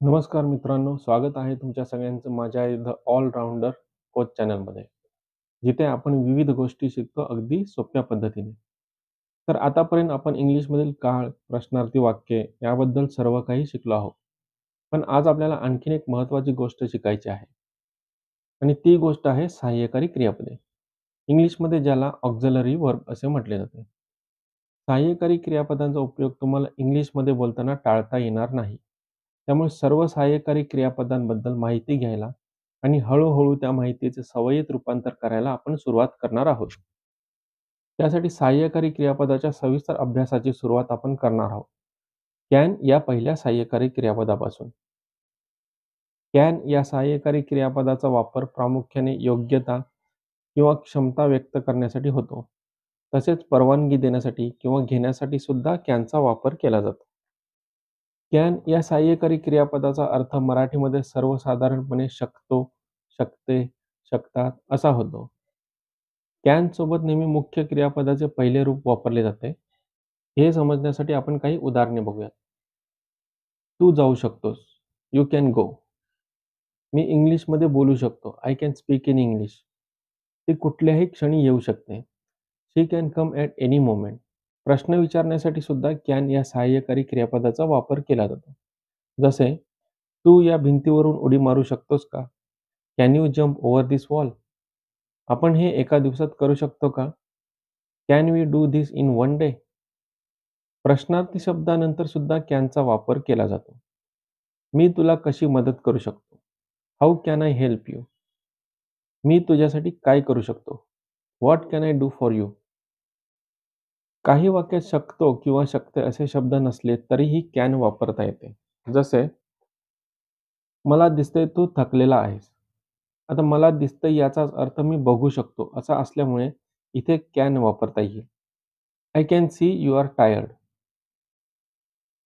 नमस्कार मित्रांनो, स्वागत आहे तुमच्या सगळ्यांचं माझ्या द ऑलराउंडर कोच चॅनलमध्ये. जिथे आपण विविध गोष्टी शिकतो अगदी सोप्या पद्धतीने. तर आतापर्यंत आपण इंग्लिशमधील काळ, प्रश्नार्थी वाक्ये याबद्दल सर्व काही शिकलो आहोत. पण आज आपल्याला आणखीन एक महत्त्वाची गोष्ट शिकायची आहे आणि ती गोष्ट आहे सहाय्यकारी क्रियापदे. इंग्लिशमध्ये ज्याला ऑक्झिलरी वर्ब असे म्हटले जाते. सहाय्यकारी क्रियापदांचा उपयोग तुम्हाला इंग्लिशमध्ये बोलताना टाळता येणार नाही. त्यामुळे सर्व सहाय्यकारी क्रियापदांबद्दल माहिती घ्यायला आणि हळू-हळू त्या माहितीचे सवयीत रूपांतर करायला आपण सुरुवात करणार आहोत. त्यासाठी सहाय्यकारी क्रियापदाच्या सविस्तर अभ्यासाची सुरुवात आपण करणार आहोत. कॅन या पहिल्या सहाय्यकारी क्रियापदापासून. कॅन या सहाय्यकारी क्रियापदाचा वापर प्रामुख्याने योग्यता किंवा क्षमता व्यक्त करण्यासाठी होतो. तसेच परवानगी देण्यासाठी किंवा घेण्यासाठी सुद्धा कॅनचा वापर केला जातो. कॅन या सहाय्यकारी क्रियापदाचा अर्थ मराठीमध्ये सर्वसाधारणपणे शकतो, शकते, शकतात असा होतो. कॅन सोबत नेहमी मुख्य क्रियापदाचे पहिले रूप वापरले जाते. हे समजण्यासाठी आपण काही उदाहरणे बघूयात. तू जाऊ शकतोस. You can go. मी इंग्लिशमध्ये बोलू शकतो. I can speak in English. ती कुठल्याही क्षणी येऊ शकते. She can come at any moment. प्रश्न विचारण्यासाठी सुद्धा कॅन या सहाय्यकारी क्रियापदाचा वापर केला जातो. जसे, तू या भिंतीवरून उडी मारू शकतोस का? Can you jump over this wall? आपण हे एका दिवसात करू शकतो का? Can we do this in one day? प्रश्नार्थी शब्दानंतर सुद्धा कॅनचा वापर केला जातो. मी तुला कशी मदत करू शकतो? How can I help you? मी तुझ्यासाठी काय करू शकतो? What can I do for you? काही वाक्यात शकतो किंवा शकते असे शब्द नसले तरीही कॅन वापरता येते. जसे, मला दिसतंय तू थकलेला आहेस. आता मला दिसतंय याचाच अर्थ मी बघू शकतो असा असल्यामुळे इथे कॅन वापरता येईल. I can see you are tired.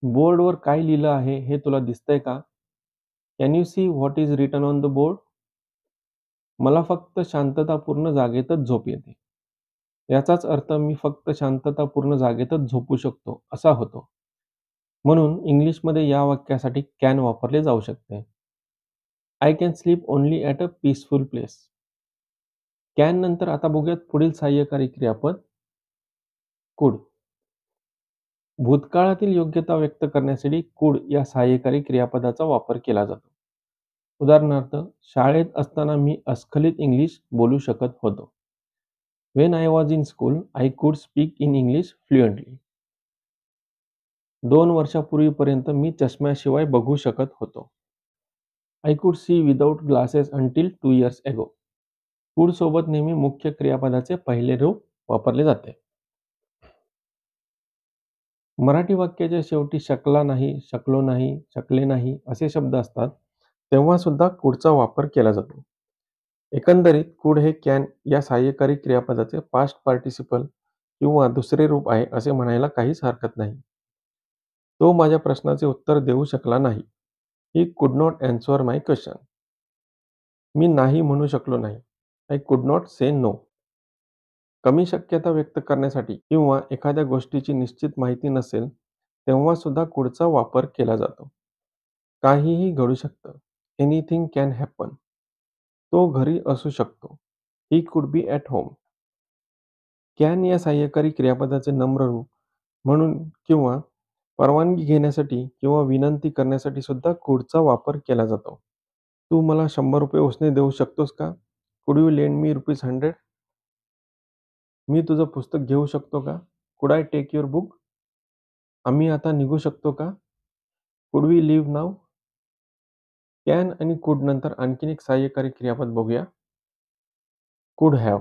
बोर्डवर काय लिहिलं आहे हे तुला दिसतंय का? Can you see what is written on the board? मला फक्त शांततापूर्ण जागेतच झोप येते. याचाच अर्थ मी फक्त शांततापूर्ण जागेतच झोपू शकतो असा होतो. म्हणून इंग्लिशमध्ये या वाक्यासाठी कॅन वापरले जाऊ शकते. I can sleep only at a peaceful place. Can नंतर आता बघूयात पुढील सहाय्यकारी क्रियापद कुड. भूतकाळातील योग्यता व्यक्त करण्यासाठी कुड या सहाय्यकारी क्रियापदाचा वापर केला जातो. उदाहरणार्थ, शाळेत असताना मी अस्खलित इंग्लिश बोलू शकत होतो. When I was in school, I could speak in English fluently. 2 वर्षापूर्वीपर्यंत मी चष्म्याशिवाय बघू शकत होतो. I could see without glasses until 2 years ago. कुड सोबत नेहमी मुख्य क्रियापदाचे पहिले रूप वापरले जाते. मराठी वाक्याच्या शेवटी शकला नाही, शकलो नाही, शकले नाही असे शब्द असतात, तेव्हा सुद्धा कुडचा वापर केला जातो. एकंदरीत कुड हे कॅन या सहाय्यकारी क्रियापदाचे पास्ट पार्टिसिपल किंवा दुसरे रूप आहे असे म्हणायला काहीच हरकत नाही. तो माझ्या प्रश्नाचे उत्तर देऊ शकला नाही. He could not answer my question. मी नाही म्हणू शकलो नाही. I could not say no. कमी शक्यता व्यक्त करण्यासाठी किंवा एखाद्या गोष्टीची निश्चित माहिती नसेल, तेव्हा सुद्धा कुडचा वापर केला जातो. काहीही घडू शकतं. Anything can happen. तो घरी असू शकतो. He could be at home. Can या सहाय्यकारी क्रियापदाचे नम्र रूप म्हणून किंवा परवानगी घेण्यासाठी किंवा विनंती करण्यासाठी सुद्धा कुडचा वापर केला जातो. तू मला ₹100 उसने देऊ शकतोस का? कुड यू लेंड मी ₹100? मी तुझं पुस्तक घेऊ शकतो का? Could I take your book? आम्ही आता निघू शकतो का? कुड वी लीव्ह नाऊ? कॅन आणि कुड नंतर आणखीन एक सहाय्यकारी क्रियापद बघूया. कुड हॅव.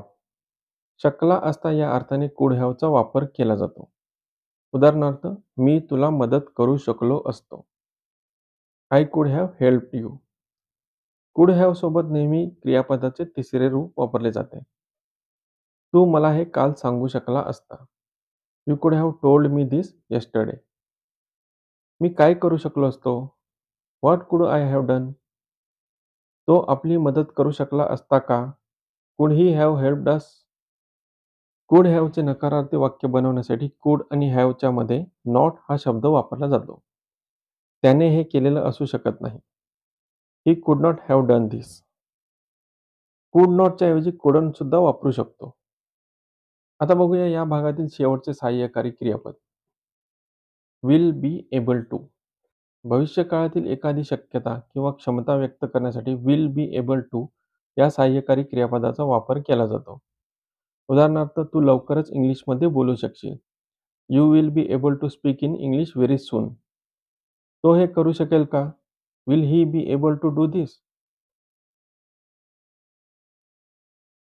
शकला असता या अर्थाने कुड हॅवचा वापर केला जातो. उदाहरणार्थ, मी तुला मदत करू शकलो असतो. I could have helped you. Could have सोबत नेहमी क्रियापदाचे तिसरे रूप वापरले जाते. तू मला हे काल सांगू शकला असता. You could have told me this yesterday. मी काय करू शकलो असतो? What could I have done? तो आपली मदत करू शकला असता का? कुड ही हॅव हेल्प्ड अस? कुड हॅवचे नकारार्थी वाक्य बनवण्यासाठी कुड आणि हॅवच्या मध्ये नॉट हा शब्द वापरला जातो. त्याने हे केलेलं असू शकत नाही. He could not have done this. कुड नॉटच्या ऐवजी कुडंट सुद्धा वापरू शकतो. आता बघूया या भागातील शेवटचे सहाय्यकारी क्रियापद. Will be able to. भविष्यकाळातील एखादी शक्यता किंवा क्षमता व्यक्त करण्यासाठी विल बी एबल टू या सहाय्यकारी क्रियापदाचा वापर केला जातो. उदाहरणार्थ, तू लवकरच इंग्लिशमध्ये बोलू शकशील. You will be able to speak in English very soon. तो हे करू शकेल का? Will he be able to do this?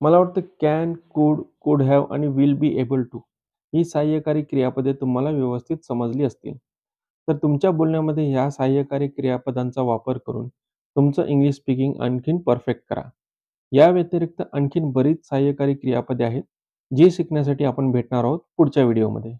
मला वाटतं कॅन, कुड हॅव आणि विल बी एबल टू ही सहाय्यकारी क्रियापदे तुम्हाला व्यवस्थित समजली असतील. तर तुमच्या बोलण्यामध्ये ह्या सहाय्यकारी क्रियापदांचा वापर करून तुमचं इंग्लिश स्पीकिंग आणखीन परफेक्ट करा. या व्यतिरिक्त आणखीन बरीच सहाय्यकारी क्रियापदे आहेत, जी शिकण्यासाठी आपण भेटणार आहोत पुढच्या व्हिडिओमध्ये.